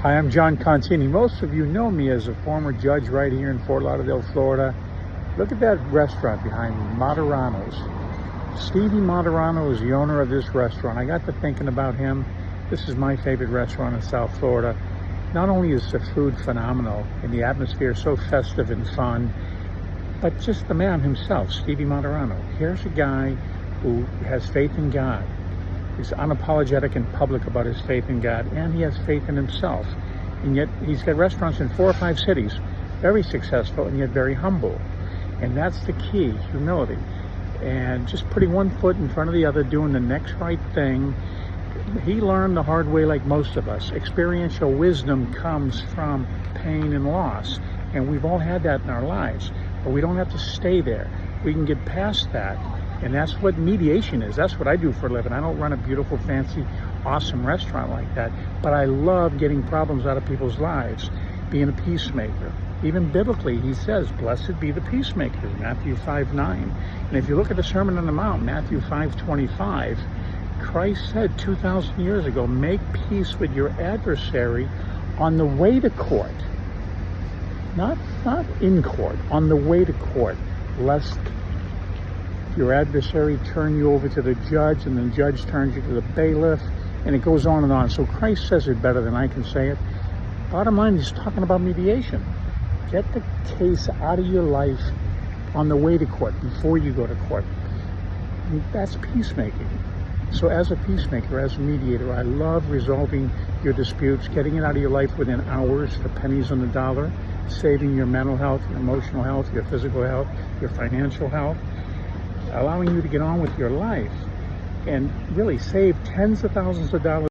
Hi, I'm John Contini. Most of you know me as a former judge right here in Fort Lauderdale, Florida. Look at that restaurant behind me, Moderano's. Stevie Moderano is the owner of this restaurant. I got to thinking about him. This is my favorite restaurant in South Florida. Not only is the food phenomenal and the atmosphere so festive and fun, but just the man himself, Stevie Moderano. Here's a guy who has faith in God. He's unapologetic in public about his faith in God, and he has faith in himself. And yet he's got restaurants in 4 or 5 cities, very successful and yet very humble. And that's the key, humility. And just putting one foot in front of the other, doing the next right thing. He learned the hard way like most of us. Experiential wisdom comes from pain and loss. And we've all had that in our lives. But we don't have to stay there. We can get past that. And that's what mediation is. That's what I do for a living. I don't run a beautiful, fancy, awesome restaurant like that. But I love getting problems out of people's lives, being a peacemaker. Even biblically, he says, blessed be the peacemakers, Matthew 5:9. And if you look at the Sermon on the Mount, Matthew 5:25, Christ said 2,000 years ago, make peace with your adversary on the way to court. Not in court, on the way to court, lest your adversary turn you over to the judge, and the judge turns you to the bailiff, and it goes on and on. So Christ says it better than I can say it. Bottom line, he's talking about mediation. Get the case out of your life on the way to court, before you go to court. And that's peacemaking. So as a peacemaker, as a mediator, I love resolving your disputes, getting it out of your life within hours, the pennies on the dollar, saving your mental health, your emotional health, your physical health, your financial health, allowing you to get on with your life and really save tens of thousands of dollars